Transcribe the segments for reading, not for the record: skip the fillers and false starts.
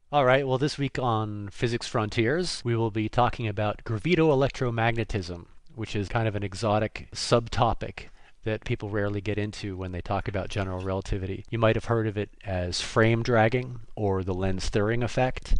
All right, well, this week on Physics Frontiers, we will be talking about Gravitoelectromagnetism, which is kind of an exotic subtopic that people rarely get into when they talk about general relativity. You might have heard of it as frame dragging or the lens-Thirring effect,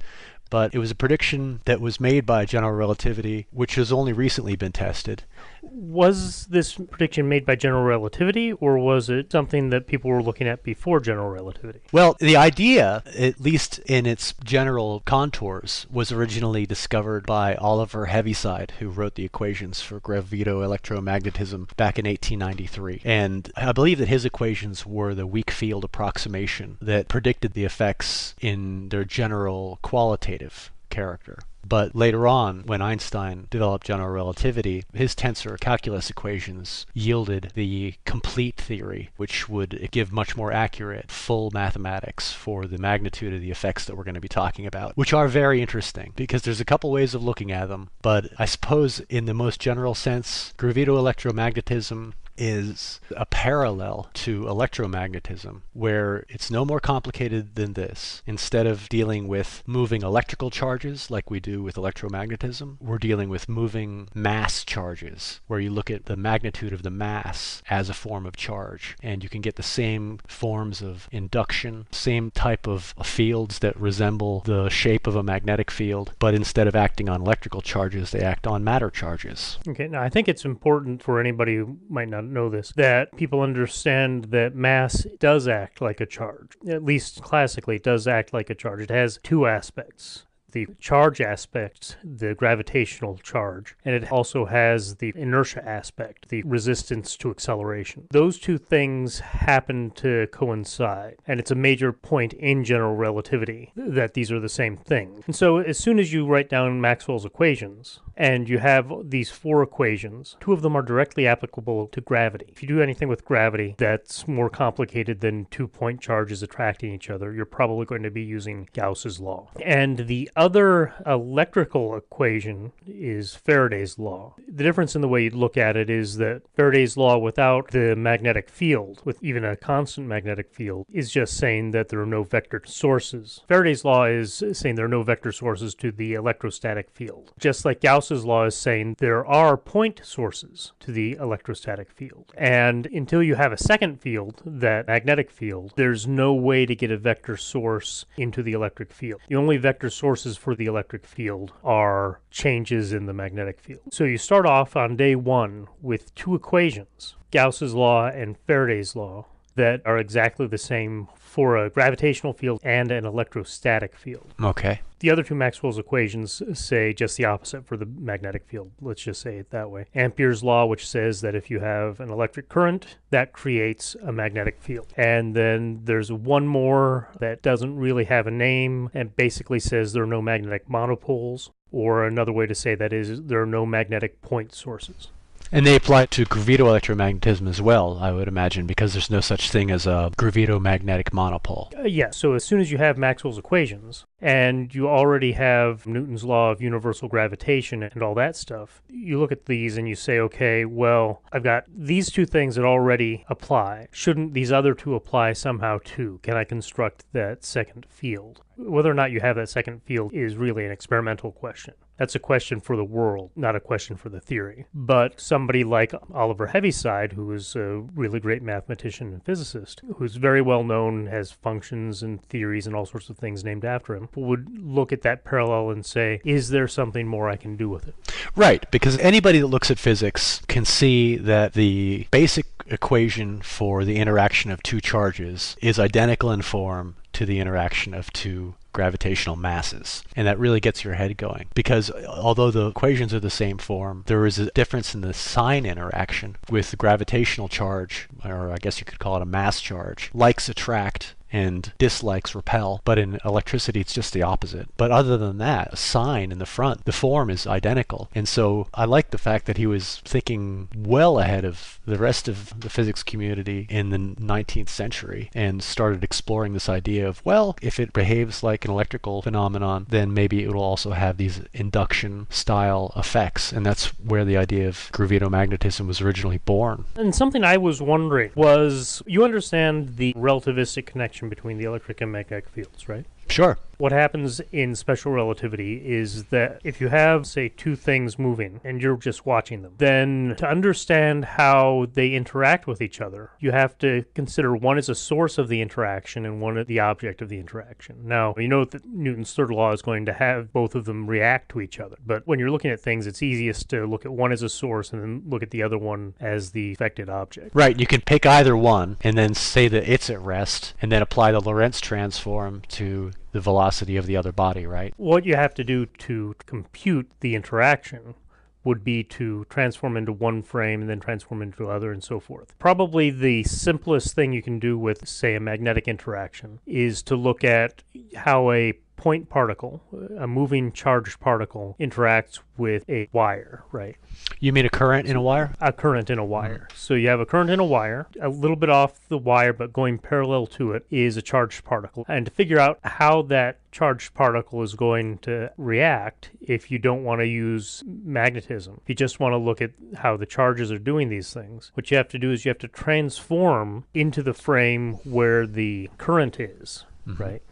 but it was a prediction that was made by general relativity, which has only recently been tested. Was this prediction made by general relativity, or was it something that people were looking at before general relativity? Well, the idea, at least in its general contours, was originally discovered by Oliver Heaviside, who wrote the equations for Gravitoelectromagnetism back in 1893. And I believe that his equations were the weak field approximation that predicted the effects in their general qualitative character. But later on, when Einstein developed general relativity, his tensor calculus equations yielded the complete theory, which would give much more accurate, full mathematics for the magnitude of the effects that we're going to be talking about, which are very interesting, because there's a couple ways of looking at them. But I suppose in the most general sense, gravitoelectromagnetism is a parallel to electromagnetism, where it's no more complicated than this. Instead of dealing with moving electrical charges like we do with electromagnetism, we're dealing with moving mass charges, where you look at the magnitude of the mass as a form of charge, and you can get the same forms of induction, same type of fields that resemble the shape of a magnetic field, but instead of acting on electrical charges, they act on matter charges. Okay, now I think it's important for anybody who might not know this, that people understand that mass does act like a charge. At least classically, it does act like a charge. It has two aspects. The charge aspect, the gravitational charge, and it also has the inertia aspect, the resistance to acceleration. Those two things happen to coincide, and it's a major point in general relativity that these are the same thing. And so as soon as you write down Maxwell's equations, and you have these four equations, two of them are directly applicable to gravity. If you do anything with gravity that's more complicated than 2-point charges attracting each other, you're probably going to be using Gauss's law. And the other electrical equation is Faraday's law. The difference in the way you look at it is that Faraday's law without the magnetic field, with even a constant magnetic field, is just saying that there are no vector sources. Faraday's law is saying there are no vector sources to the electrostatic field. Just like Gauss's law is saying there are point sources to the electrostatic field. And until you have a second field, that magnetic field, there's no way to get a vector source into the electric field. The only vector sources for the electric field are changes in the magnetic field. So you start off on day one with two equations, Gauss's law and Faraday's law, that are exactly the same for a gravitational field and an electrostatic field. Okay. The other two Maxwell's equations say just the opposite for the magnetic field. Let's just say it that way. Amperes Law, which says that if you have an electric current, that creates a magnetic field. And then there's one more that doesn't really have a name and basically says there are no magnetic monopoles, or another way to say that is there are no magnetic point sources. And they apply to gravitoelectromagnetism as well, I would imagine, because there's no such thing as a gravitomagnetic monopole. Yeah, so as soon as you have Maxwell's equations, and you already have Newton's law of universal gravitation and all that stuff, you look at these and you say, okay, well, I've got these two things that already apply. Shouldn't these other two apply somehow too? Can I construct that second field? Whether or not you have that second field is really an experimental question. That's a question for the world, not a question for the theory. But somebody like Oliver Heaviside, who is a really great mathematician and physicist, who's very well known, has functions and theories and all sorts of things named after him, would look at that parallel and say, is there something more I can do with it? Right, because anybody that looks at physics can see that the basic equation for the interaction of two charges is identical in form to the interaction of two gravitational masses. And that really gets your head going, because although the equations are the same form, there is a difference in the sign interaction with the gravitational charge, or I guess you could call it a mass charge. Likes attract and dislikes repel, but in electricity it's just the opposite. But other than that, a sign in the front, the form is identical. And so I like the fact that he was thinking well ahead of the rest of the physics community in the 19th century and started exploring this idea of, well, if it behaves like an electrical phenomenon, then maybe it will also have these induction style effects. And that's where the idea of gravitomagnetism was originally born. And something I was wondering was, you understand the relativistic connection between the electric and magnetic fields, right? Sure. What happens in special relativity is that if you have, say, two things moving and you're just watching them, then to understand how they interact with each other, you have to consider one is a source of the interaction and one is the object of the interaction. Now, you know that Newton's third law is going to have both of them react to each other, but when you're looking at things, it's easiest to look at one as a source and then look at the other one as the affected object. Right, you can pick either one and then say that it's at rest and then apply the Lorentz transform to the velocity of the other body, right? What you have to do to compute the interaction would be to transform into one frame and then transform into the other and so forth. Probably the simplest thing you can do with, say, a magnetic interaction is to look at how a point particle, a moving charged particle, interacts with a wire, right? You mean a current in a wire? A current in a wire. So you have a current in a wire, a little bit off the wire, but going parallel to it is a charged particle. And to figure out how that charged particle is going to react, if you don't want to use magnetism, if you just want to look at how the charges are doing these things, what you have to do is you have to transform into the frame where the current is, right?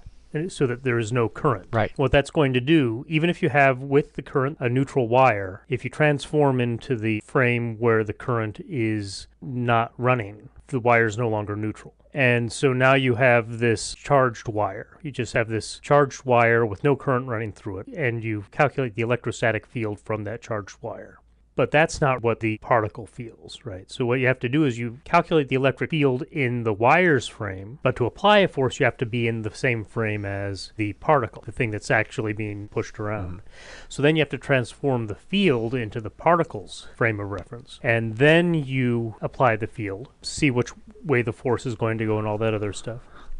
So that there is no current. Right. What that's going to do, even if you have with the current a neutral wire, if you transform into the frame where the current is not running, the wire is no longer neutral. And so now you have this charged wire. You just have this charged wire with no current running through it, and you calculate the electrostatic field from that charged wire. But that's not what the particle feels, right? So what you have to do is you calculate the electric field in the wire's frame, but to apply a force, you have to be in the same frame as the particle, the thing that's actually being pushed around. So then you have to transform the field into the particle's frame of reference. And then you apply the field, see which way the force is going to go and all that other stuff.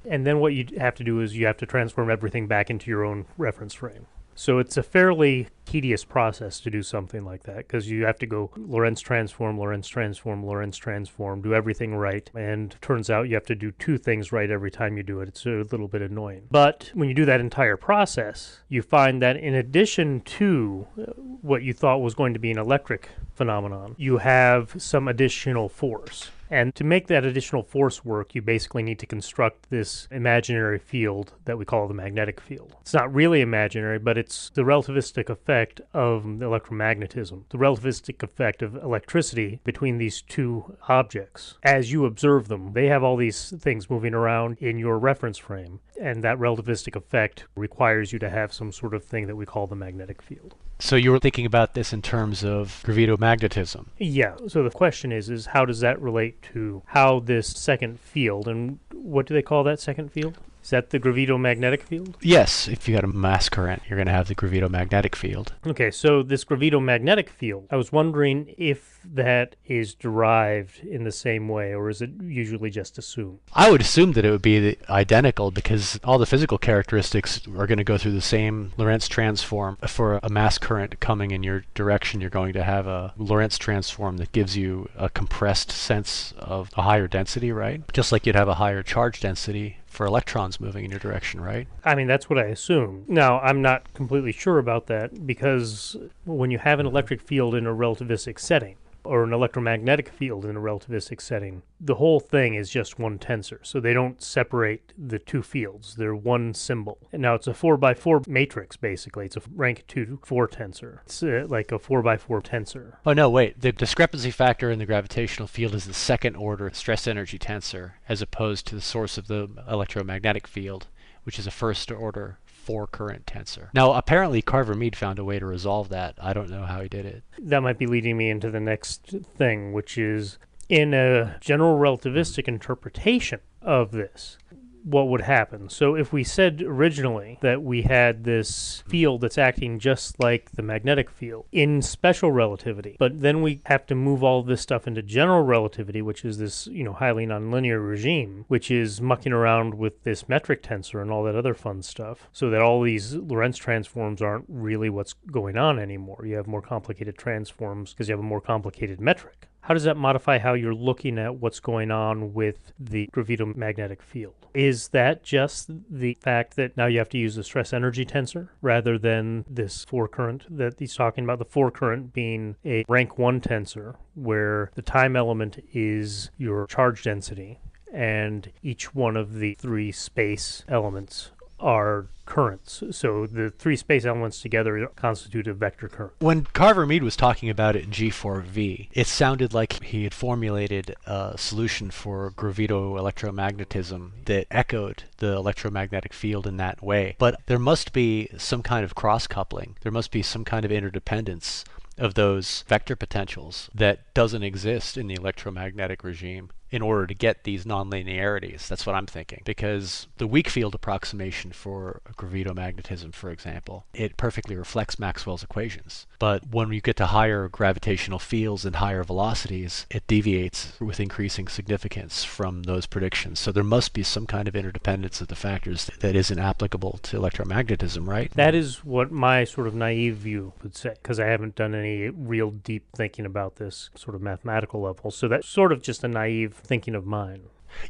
And then what you have to do is you have to transform everything back into your own reference frame. So it's a fairly tedious process to do something like that because you have to go Lorentz transform, Lorentz transform, Lorentz transform, do everything right. And turns out you have to do two things right every time you do it. It's a little bit annoying. But when you do that entire process, you find that in addition to what you thought was going to be an electric phenomenon, you have some additional force. And to make that additional force work, you basically need to construct this imaginary field that we call the magnetic field. It's not really imaginary, but it's the relativistic effect of electromagnetism, the relativistic effect of electricity between these two objects. As you observe them, they have all these things moving around in your reference frame, and that relativistic effect requires you to have some sort of thing that we call the magnetic field. So you were thinking about this in terms of gravitomagnetism. Yeah, so the question is how does that relate to how this second field, and what do they call that second field? Is that the gravitomagnetic field? Yes, if you got a mass current, you're going to have the gravitomagnetic field. Okay, so this gravitomagnetic field, I was wondering if that is derived in the same way, or is it usually just assumed? I would assume that it would be identical because all the physical characteristics are going to go through the same Lorentz transform. For a mass current coming in your direction, you're going to have a Lorentz transform that gives you a compressed sense of a higher density, right? Just like you'd have a higher charge density for electrons moving in your direction, right? I mean, that's what I assume. Now, I'm not completely sure about that because when you have an electric field in a relativistic setting, or an electromagnetic field in a relativistic setting, the whole thing is just one tensor. So they don't separate the two fields. They're one symbol. And now it's a 4x4 matrix, basically. It's a rank 2 4 tensor. It's like a 4x4 tensor. Oh, no, wait. The discrepancy factor in the gravitational field is the second order stress energy tensor as opposed to the source of the electromagnetic field, which is a first order 4 current tensor. Now, apparently Carver-Mead found a way to resolve that. I don't know how he did it. That might be leading me into the next thing, which is in a general relativistic interpretation of this, what would happen? So if we said originally that we had this field that's acting just like the magnetic field in special relativity, but then we have to move all this stuff into general relativity, which is this, highly nonlinear regime, which is mucking around with this metric tensor and all that other fun stuff, so that all these Lorentz transforms aren't really what's going on anymore. You have more complicated transforms because you have a more complicated metric. How does that modify how you're looking at what's going on with the gravitomagnetic field? Is that just the fact that now you have to use the stress energy tensor rather than this 4 current that he's talking about, the 4 current being a rank 1 tensor where the time element is your charge density and each one of the 3 space elements are currents. So the three space elements together constitute a vector current. When Carver Mead was talking about it in G4V, it sounded like he had formulated a solution for Gravito Electromagnetism that echoed the electromagnetic field in that way. But there must be some kind of cross-coupling. There must be some kind of interdependence of those vector potentials that doesn't exist in the electromagnetic regime in order to get these nonlinearities. That's what I'm thinking. Because the weak field approximation for gravitomagnetism, for example, it perfectly reflects Maxwell's equations. But when you get to higher gravitational fields and higher velocities, it deviates with increasing significance from those predictions. So there must be some kind of interdependence of the factors that isn't applicable to electromagnetism, right? That is what my sort of naive view would say, because I haven't done any real deep thinking about this sort of mathematical level. So that's sort of just a naive thinking of mine.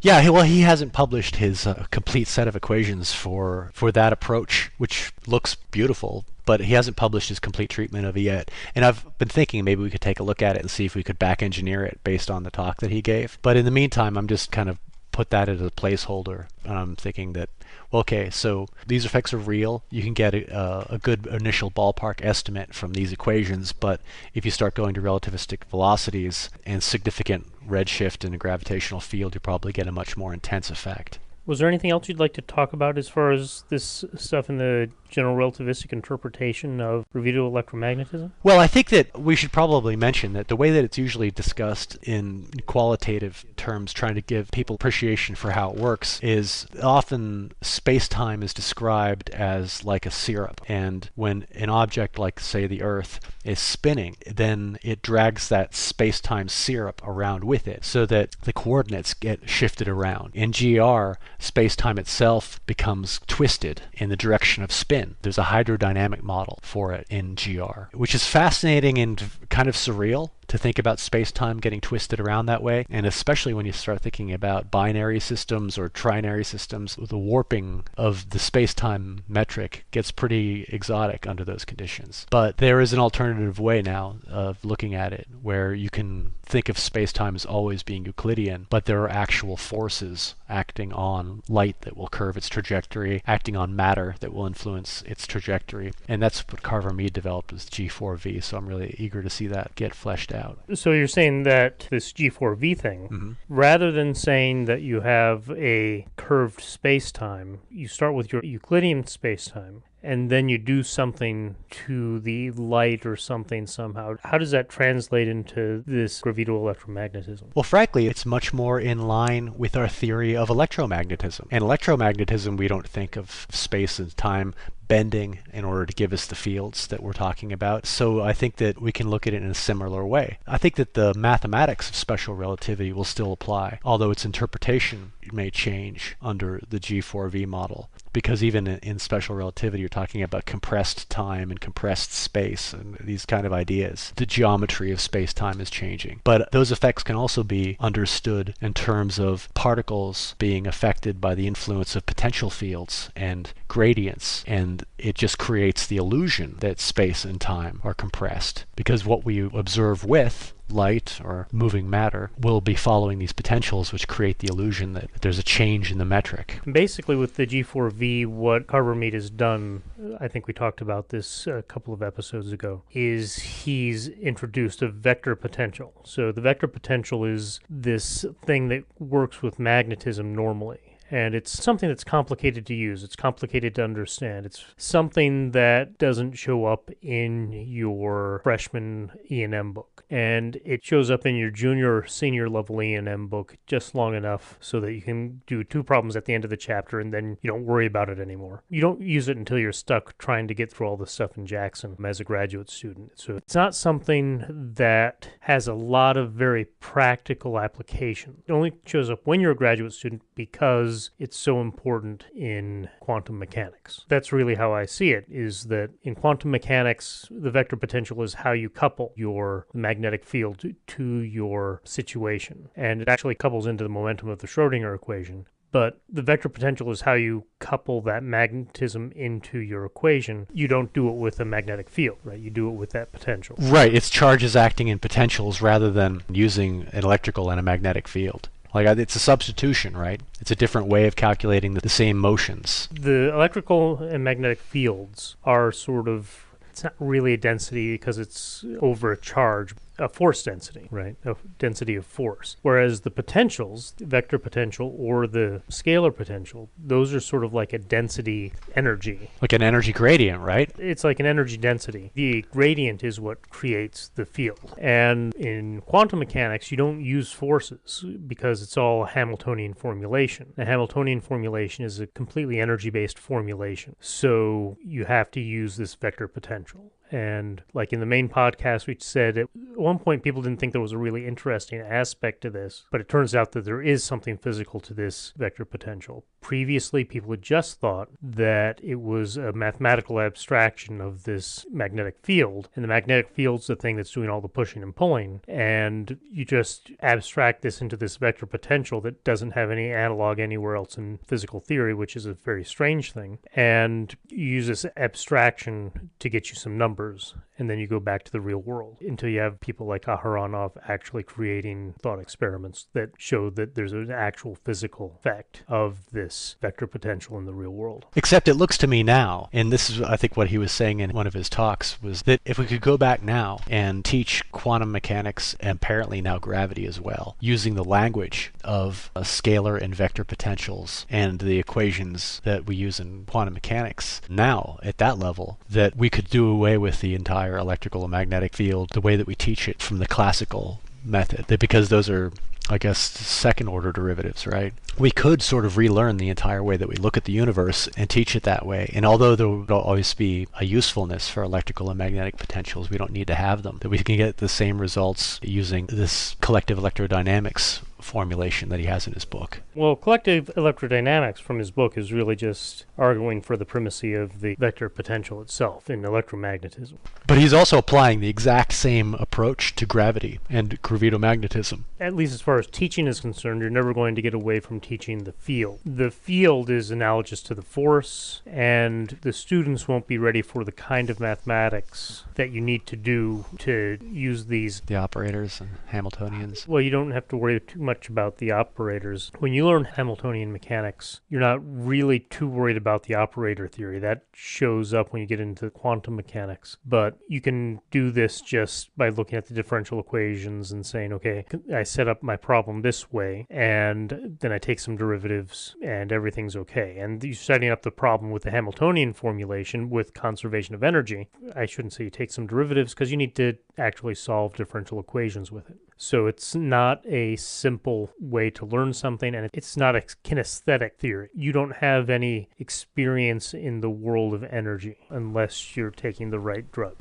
Yeah, well, he hasn't published his complete set of equations for that approach, which looks beautiful, but he hasn't published his complete treatment of it yet. And I've been thinking maybe we could take a look at it and see if we could back engineer it based on the talk that he gave. But in the meantime, I'm just kind of put that as a placeholder, and I'm thinking that, well, okay, so these effects are real. You can get a good initial ballpark estimate from these equations, but if you start going to relativistic velocities and significant redshift in a gravitational field, you probably get a much more intense effect. Was there anything else you'd like to talk about as far as this stuff in the general relativistic interpretation of Graffito Electromagnetism? Well, I think that we should probably mention that the way that it's usually discussed in qualitative terms, trying to give people appreciation for how it works, is often space-time is described as like a syrup. And when an object like, say, the Earth is spinning, then it drags that space-time syrup around with it so that the coordinates get shifted around. In GR, space-time itself becomes twisted in the direction of spin. There's a hydrodynamic model for it in GR, which is fascinating and kind of surreal to think about space-time getting twisted around that way, and especially when you start thinking about binary systems or trinary systems, the warping of the space-time metric gets pretty exotic under those conditions. But there is an alternative way now of looking at it, where you can think of space-time as always being Euclidean, but there are actual forces acting on light that will curve its trajectory, acting on matter that will influence its trajectory, and that's what Carver Mead developed as G4V, so I'm really eager to see that get fleshed out. So you're saying that this G4V thing, rather than saying that you have a curved space-time, you start with your Euclidean space-time, and then you do something to the light or something somehow. How does that translate into this Graffito Electromagnetism? Well, frankly, it's much more in line with our theory of electromagnetism. And electromagnetism, we don't think of space and time bending in order to give us the fields that we're talking about. So I think that we can look at it in a similar way. I think that the mathematics of special relativity will still apply, although its interpretation may change under the G4V model. Because even in special relativity, you're talking about compressed time and compressed space and these kind of ideas. The geometry of space-time is changing. But those effects can also be understood in terms of particles being affected by the influence of potential fields and gradients, and it just creates the illusion that space and time are compressed. Because what we observe with light or moving matter will be following these potentials, which create the illusion that there's a change in the metric. Basically, with the G4V, what Carver Mead has done, I think we talked about this a couple of episodes ago, is he's introduced a vector potential. So the vector potential is this thing that works with magnetism normally. And it's something that's complicated to use. It's complicated to understand. It's something that doesn't show up in your freshman E&M book. And it shows up in your junior or senior level E&M book just long enough so that you can do 2 problems at the end of the chapter and then you don't worry about it anymore. You don't use it until you're stuck trying to get through all the stuff in Jackson as a graduate student. So it's not something that has a lot of very practical application. It only shows up when you're a graduate student because it's so important in quantum mechanics. That's really how I see it, is that in quantum mechanics, the vector potential is how you couple your magnetic field to your situation. And it actually couples into the momentum of the Schrodinger equation. But the vector potential is how you couple that magnetism into your equation. You don't do it with a magnetic field, right? You do it with that potential. Right, it's charges acting in potentials rather than using an electrical and a magnetic field. Like it's a substitution, right? It's a different way of calculating the same motions. The electrical and magnetic fields are sort of, it's not really a density because it's over a charge, a force density, right? A density of force. Whereas the potentials, the vector potential or the scalar potential, those are sort of like a density energy. Like an energy gradient, right? It's like an energy density. The gradient is what creates the field. And in quantum mechanics, you don't use forces because it's all Hamiltonian formulation. The Hamiltonian formulation is a completely energy-based formulation. So you have to use this vector potential. And like in the main podcast, we said at one point people didn't think there was a really interesting aspect to this, but it turns out that there is something physical to this vector potential. Previously, people had just thought that it was a mathematical abstraction of this magnetic field, and the magnetic field's the thing that's doing all the pushing and pulling, and you just abstract this into this vector potential that doesn't have any analog anywhere else in physical theory, which is a very strange thing, and you use this abstraction to get you some numbers, and then you go back to the real world until you have people like Aharonov actually creating thought experiments that show that there's an actual physical effect of this vector potential in the real world. Except it looks to me now, and this is I think what he was saying in one of his talks, was that if we could go back now and teach quantum mechanics and apparently now gravity as well, using the language of scalar and vector potentials and the equations that we use in quantum mechanics, now at that level, that we could do away with the entire electrical and magnetic field the way that we teach it from the classical method, that because those are, I guess, second order derivatives, right? We could sort of relearn the entire way that we look at the universe and teach it that way. And although there will always be a usefulness for electrical and magnetic potentials, we don't need to have them, that we can get the same results using this collective electrodynamics formulation that he has in his book. Well, collective electrodynamics from his book is really just arguing for the primacy of the vector potential itself in electromagnetism. But he's also applying the exact same approach to gravity and gravitomagnetism. At least as far as teaching is concerned, you're never going to get away from teaching the field. The field is analogous to the force, and the students won't be ready for the kind of mathematics that you need to do to use these. The operators and Hamiltonians. Well, you don't have to worry too much about the operators. When you learn Hamiltonian mechanics, you're not really too worried about the operator theory. That shows up when you get into quantum mechanics. But you can do this just by looking at the differential equations and saying, okay, I set up my problem this way, and then I take some derivatives, and everything's okay. And you're setting up the problem with the Hamiltonian formulation with conservation of energy. I shouldn't say you take some derivatives because you need to actually solve differential equations with it. So it's not a simple way to learn something, and it's not a kinesthetic theory. You don't have any experience in the world of energy unless you're taking the right drug.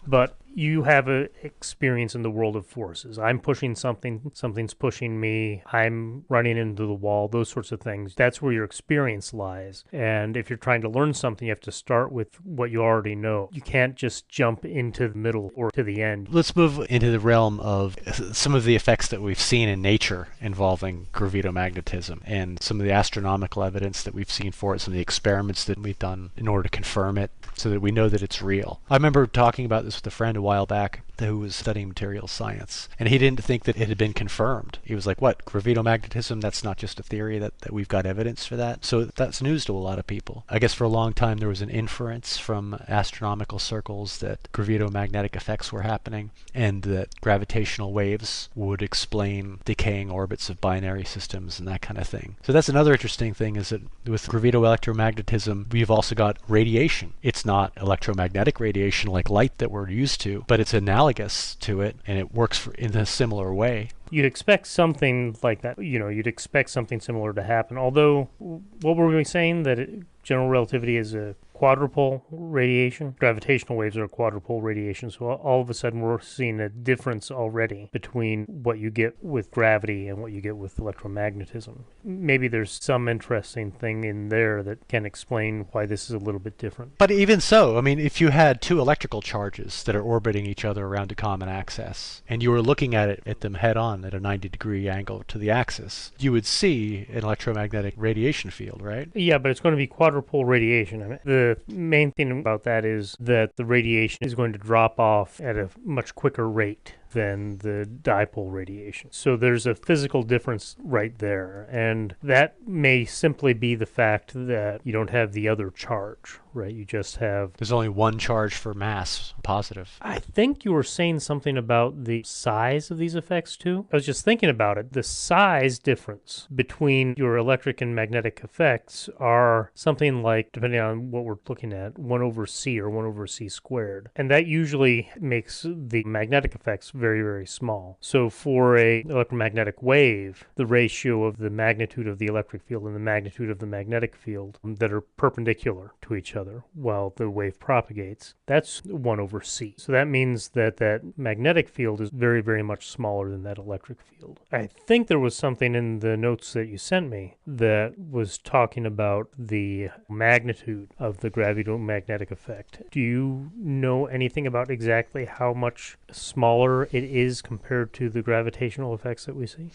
But you have an experience in the world of forces. I'm pushing something, something's pushing me, I'm running into the wall, those sorts of things. That's where your experience lies. And if you're trying to learn something, you have to start with what you already know. You can't just jump into the middle or to the end. Let's move into the realm of some of the effects that we've seen in nature involving gravitomagnetism and some of the astronomical evidence that we've seen for it, some of the experiments that we've done in order to confirm it so that we know that it's real. I remember talking about this with a friend a while back who was studying materials science, and he didn't think that it had been confirmed. He was like, what, gravitomagnetism? That's not just a theory, that we've got evidence for that? So that's news to a lot of people. I guess for a long time there was an inference from astronomical circles that gravitomagnetic effects were happening and that gravitational waves would explain decaying orbits of binary systems and that kind of thing. So that's another interesting thing, is that with gravitoelectromagnetism we've also got radiation. It's not electromagnetic radiation like light that we're used to, but it's analogous to it, and it works in a similar way. You'd expect something like that. You'd expect something similar to happen. Although, what were we saying? That general relativity is a quadrupole radiation? Gravitational waves are a quadrupole radiation. So all of a sudden we're seeing a difference already between what you get with gravity and what you get with electromagnetism. Maybe there's some interesting thing in there that can explain why this is a little bit different. But even so, I mean, if you had two electrical charges that are orbiting each other around a common axis, and you were looking at them head on at a 90-degree angle to the axis, you would see an electromagnetic radiation field, right? Yeah, but it's going to be quadrupole radiation. I mean, the main thing about that is that the radiation is going to drop off at a much quicker rate than the dipole radiation. So there's a physical difference right there. And that may simply be the fact that you don't have the other charge, right? You just have... There's only one charge for mass, positive. I think you were saying something about the size of these effects too. I was just thinking about it. The size difference between your electric and magnetic effects are something like, depending on what we're looking at, 1 over c or 1 over c squared. And that usually makes the magnetic effects very, very small. So for a electromagnetic wave, the ratio of the magnitude of the electric field and the magnitude of the magnetic field that are perpendicular to each other while the wave propagates, that's 1 over c. So that means that that magnetic field is very, very much smaller than that electric field. I think there was something in the notes that you sent me that was talking about the magnitude of the gravitomagnetic effect. Do you know anything about exactly how much smaller it is compared to the gravitational effects that we see?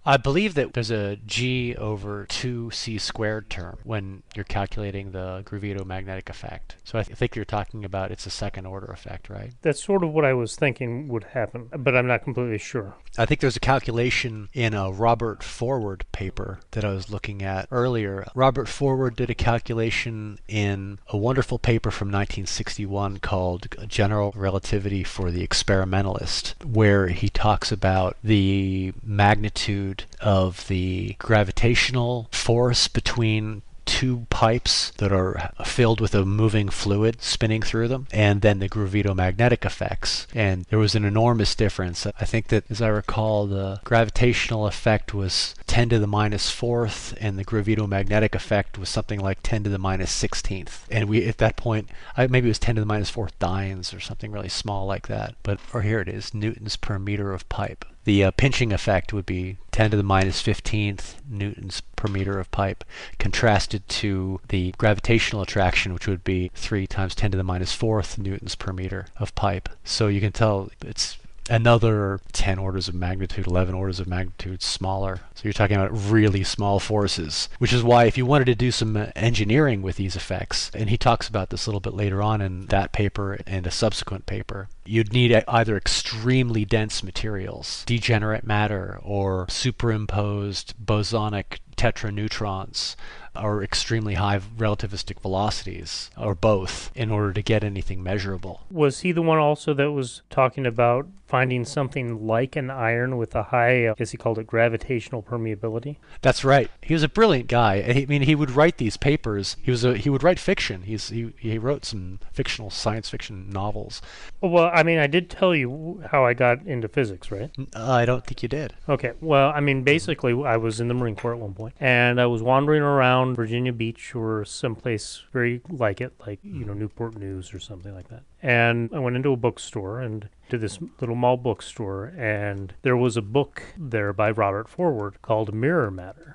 I believe that there's a g over 2c squared term when you're calculating the gravitomagnetic effect. So I think you're talking about it's a second order effect, right? That's sort of what I was thinking would happen, but I'm not completely sure. I think there's a calculation in a Robert Forward paper that I was looking at earlier. Robert Forward did a calculation in a wonderful paper from 1961 called General Relativity for the Experimentalist, where he talks about the magnitude of the gravitational force between two pipes that are filled with a moving fluid spinning through them, and then the gravitomagnetic effects. And there was an enormous difference. I think that, as I recall, the gravitational effect was 10 to the minus fourth, and the gravitomagnetic effect was something like 10 to the minus 16th. And we, at that point, maybe it was 10 to the minus fourth dynes or something really small like that. Or here it is, newtons per meter of pipe. The pinching effect would be 10 to the minus 15th newtons per meter of pipe, contrasted to the gravitational attraction, which would be 3 times 10 to the minus 4th newtons per meter of pipe. So you can tell it's another 10 orders of magnitude, 11 orders of magnitude smaller. So you're talking about really small forces, which is why if you wanted to do some engineering with these effects, and he talks about this a little bit later on in that paper and a subsequent paper, you'd need either extremely dense materials, degenerate matter, or superimposed bosonic tetraneutrons, or extremely high relativistic velocities, or both, in order to get anything measurable. Was he the one also that was talking about finding something like an iron with a high, I guess he called it gravitational permeability? That's right. He was a brilliant guy. I mean, he would write these papers. He would write fiction. He wrote some fictional science fiction novels. Well, I mean, I did tell you how I got into physics, right? I don't think you did. Okay. Well, I mean, basically, I was in the Marine Corps at one point, and I was wandering around Virginia Beach or someplace very like it, like, Newport News or something like that. And I went into a bookstore and to this little mall bookstore, and there was a book there by Robert Forward called Mirror Matter.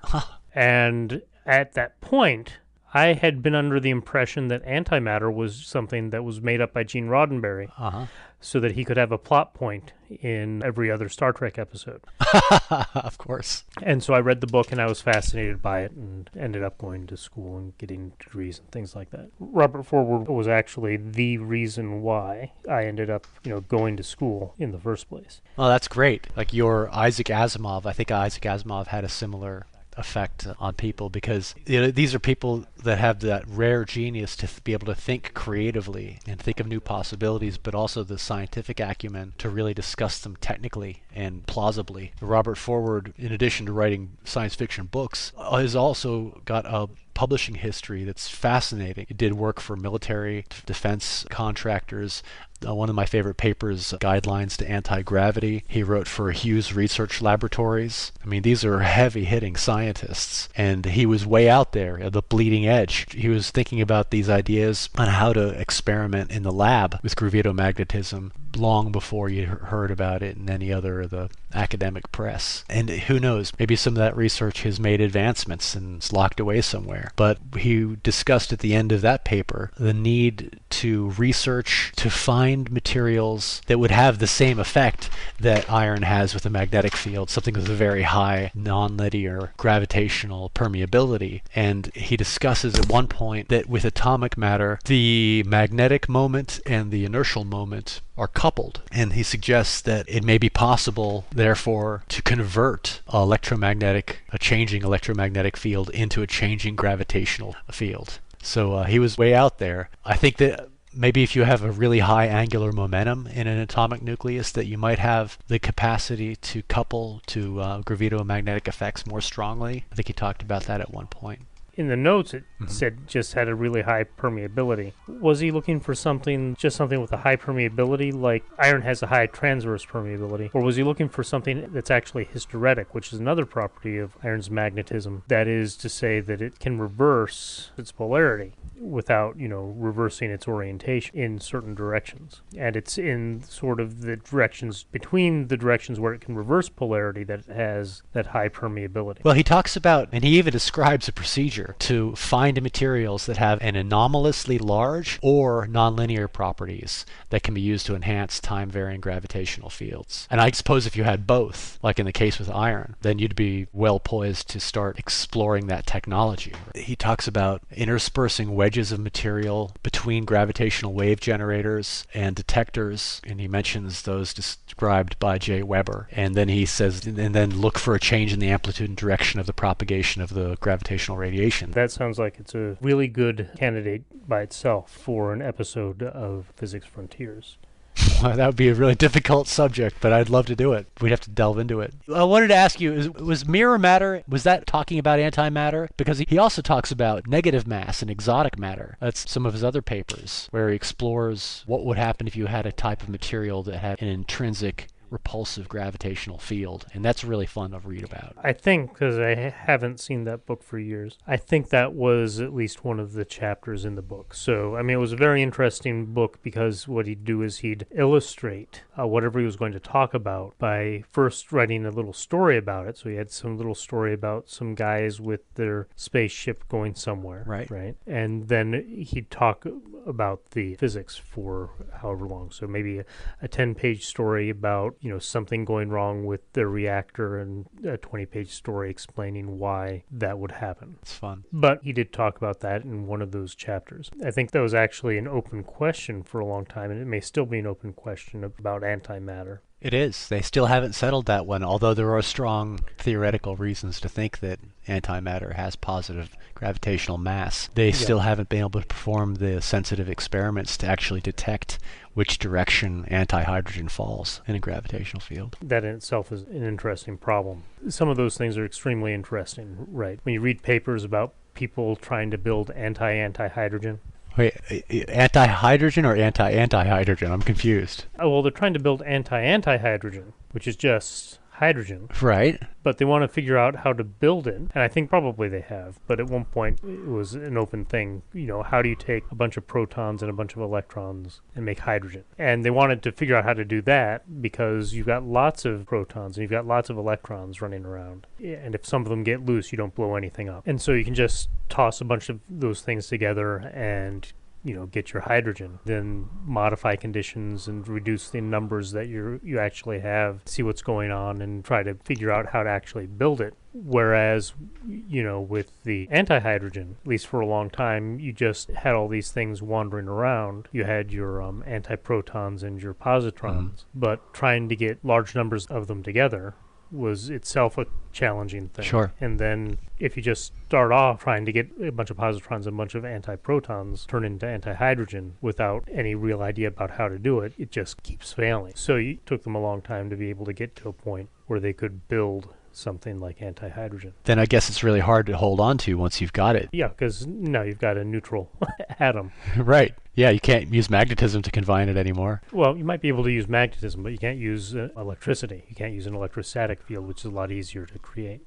And at that point, I had been under the impression that antimatter was something that was made up by Gene Roddenberry so that he could have a plot point in every other Star Trek episode. Of course. And so I read the book and I was fascinated by it and ended up going to school and getting degrees and things like that. Robert Forward was actually the reason why I ended up, going to school in the first place. Well, that's great. Like your Isaac Asimov, I think Isaac Asimov had a similar effect on people, because these are people that have that rare genius to be able to think creatively and think of new possibilities, but also the scientific acumen to really discuss them technically and plausibly. Robert Forward, in addition to writing science fiction books, has also got a publishing history that's fascinating. He did work for military defense contractors. One of my favorite papers, Guidelines to Anti-Gravity, he wrote for Hughes Research Laboratories. I mean, these are heavy-hitting scientists, and he was way out there at the bleeding edge. He was thinking about these ideas on how to experiment in the lab with gravitomagnetism long before you heard about it in any other of the academic press. And who knows, maybe some of that research has made advancements and it's locked away somewhere. But he discussed at the end of that paper the need to research to find find materials that would have the same effect that iron has with a magnetic field, something with a very high nonlinear gravitational permeability. And he discusses at one point that with atomic matter, the magnetic moment and the inertial moment are coupled. And he suggests that it may be possible, therefore, to convert a changing electromagnetic field into a changing gravitational field. So he was way out there. I think that maybe if you have a really high angular momentum in an atomic nucleus, that you might have the capacity to couple to gravitomagnetic effects more strongly. I think he talked about that at one point. In the notes, it said just had a really high permeability. Was he looking for something with a high permeability, like iron has a high transverse permeability? Or was he looking for something that's actually hysteretic, which is another property of iron's magnetism? That is to say that it can reverse its polarity without, reversing its orientation in certain directions. And it's in sort of the directions, between the directions where it can reverse polarity, that it has that high permeability. Well, he talks about, and he even describes a procedure to find materials that have an anomalously large or nonlinear properties that can be used to enhance time-varying gravitational fields. And I suppose if you had both, like in the case with iron, then you'd be well poised to start exploring that technology. He talks about interspersing wedges of material between gravitational wave generators and detectors, and he mentions those described by J. Weber. And then he says, and then look for a change in the amplitude and direction of the propagation of the gravitational radiation. That sounds like it's a really good candidate by itself for an episode of PhysicsFrontiers. Well, that would be a really difficult subject, but I'd love to do it. We'd have to delve into it. I wanted to ask you, was mirror matter, was that talking about antimatter? Because he also talks about negative mass and exotic matter. That's some of his other papers, where he explores what would happen if you had a type of material that had an intrinsic repulsive gravitational field, and that's really fun to read about. I think, because I haven't seen that book for years, I think that was at least one of the chapters in the book. So, it was a very interesting book because what he'd do is he'd illustrate whatever he was going to talk about by first writing a little story about it. So he had some little story about some guys with their spaceship going somewhere. Right. And then he'd talk about the physics for however long. So maybe a 10-page story about something going wrong with the reactor, and a 20-page story explaining why that would happen. It's fun. But he did talk about that in one of those chapters. I think that was actually an open question for a long time, and it may still be an open question about antimatter. It is. They still haven't settled that one, although there are strong theoretical reasons to think that antimatter has positive gravitational mass. They still haven't been able to perform the sensitive experiments to actually detect which direction antihydrogen falls in a gravitational field. That in itself is an interesting problem. Some of those things are extremely interesting, right? When you read papers about people trying to build anti-antihydrogen. Wait, anti-hydrogen or anti-antihydrogen? I'm confused. Oh, well, they're trying to build anti-antihydrogen, which is just hydrogen. Right. But they want to figure out how to build it, and I think probably they have. But at one point, it was an open thing. How do you take a bunch of protons and a bunch of electrons and make hydrogen? And they wanted to figure out how to do that because you've got lots of protons and you've got lots of electrons running around. And if some of them get loose, you don't blow anything up. And so you can just toss a bunch of those things together and get your hydrogen, then modify conditions and reduce the numbers that you actually have, see what's going on, and try to figure out how to actually build it. Whereas, with the antihydrogen, at least for a long time, you just had all these things wandering around. You had your antiprotons and your positrons, but trying to get large numbers of them together was itself a challenging thing. Sure. And then if you just start off trying to get a bunch of positrons and a bunch of antiprotons turn into antihydrogen without any real idea about how to do it, it just keeps failing. So it took them a long time to be able to get to a point where they could build something like antihydrogen. Then I guess it's really hard to hold on to once you've got it. Yeah, because now you've got a neutral atom. Right. Yeah, you can't use magnetism to confine it anymore. Well, you might be able to use magnetism, but you can't use electricity. You can't use an electrostatic field, which is a lot easier to create.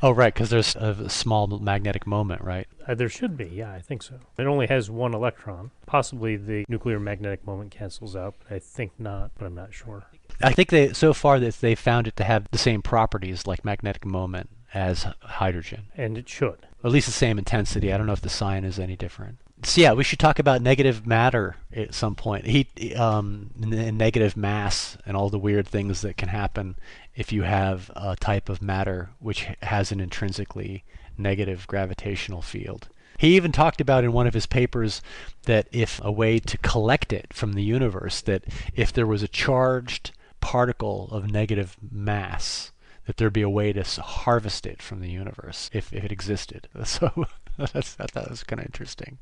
Oh, right, because there's a small magnetic moment, right? There should be, yeah, I think so. It only has one electron. Possibly the nuclear magnetic moment cancels out, but I think not, but I'm not sure. I think so far that they found it to have the same properties like magnetic moment as hydrogen. And it should. Or at least the same intensity. I don't know if the sign is any different. So yeah, we should talk about negative matter at some point. And negative mass and all the weird things that can happen if you have a type of matter which has an intrinsically negative gravitational field. He even talked about in one of his papers that if a way to collect it from the universe, that if there was a charged particle of negative mass, that there'd be a way to harvest it from the universe if it existed. So I thought that was kind of interesting.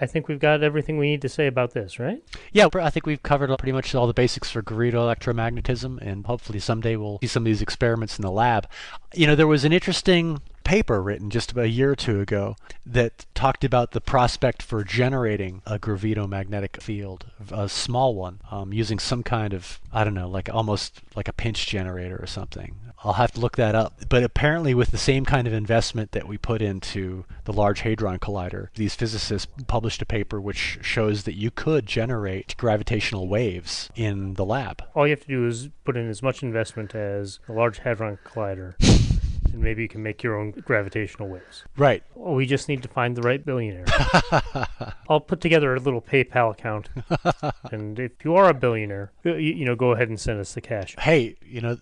I think we've got everything we need to say about this, right? Yeah, I think we've covered pretty much all the basics for Gravitoelectromagnetism, and hopefully someday we'll see some of these experiments in the lab. There was an interesting paper written just about a year or two ago that talked about the prospect for generating a gravitomagnetic field, a small one, using some kind of, I don't know, like almost like a pinch generator or something. I'll have to look that up. But apparently with the same kind of investment that we put into the Large Hadron Collider, these physicists published a paper which shows that you could generate gravitational waves in the lab. All you have to do is put in as much investment as the Large Hadron Collider, and maybe you can make your own gravitational waves. Right. Oh, we just need to find the right billionaire. I'll put together a little PayPal account, and if you are a billionaire, go ahead and send us the cash. Hey,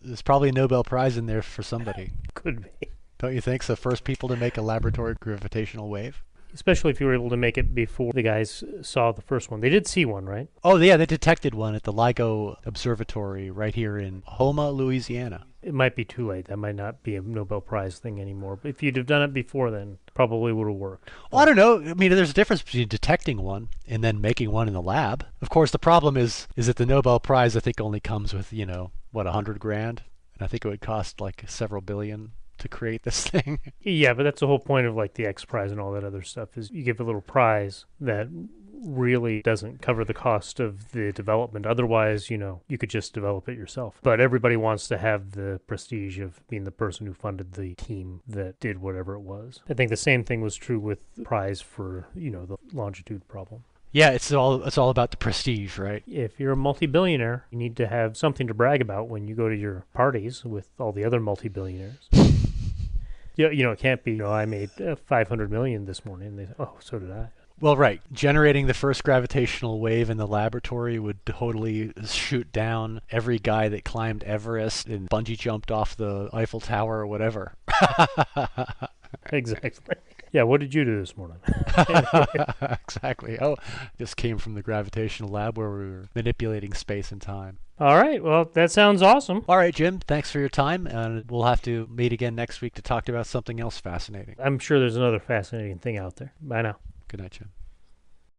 there's probably a Nobel Prize in there for somebody. Could be. Don't you think? So first people to make a laboratory gravitational wave? Especially if you were able to make it before the guys saw the first one. They did see one, right? Oh, yeah, they detected one at the LIGO Observatory right here in Houma, Louisiana. It might be too late. That might not be a Nobel Prize thing anymore. But if you'd have done it before then, probably would have worked. Well, I don't know. I mean, there's a difference between detecting one and then making one in the lab. Of course, the problem is that the Nobel Prize, I think, only comes with, $100,000? And I think it would cost like several billion to create this thing. Yeah, but that's the whole point of like the X Prize and all that other stuff, is you give a little prize that really doesn't cover the cost of the development. Otherwise, you could just develop it yourself. But everybody wants to have the prestige of being the person who funded the team that did whatever it was. I think the same thing was true with the prize for, the longitude problem. Yeah, it's all about the prestige, right? If you're a multi-billionaire, you need to have something to brag about when you go to your parties with all the other multi-billionaires. It can't be, I made $500 million this morning. They say, oh, so did I. Well, right. Generating the first gravitational wave in the laboratory would totally shoot down every guy that climbed Everest and bungee jumped off the Eiffel Tower or whatever. Exactly. Yeah, what did you do this morning? Exactly. Oh, just came from the gravitational lab where we were manipulating space and time. All right. Well, that sounds awesome. All right, Jim. Thanks for your time. And we'll have to meet again next week to talk about something else fascinating. I'm sure there's another fascinating thing out there. Bye now. Good night, Jim.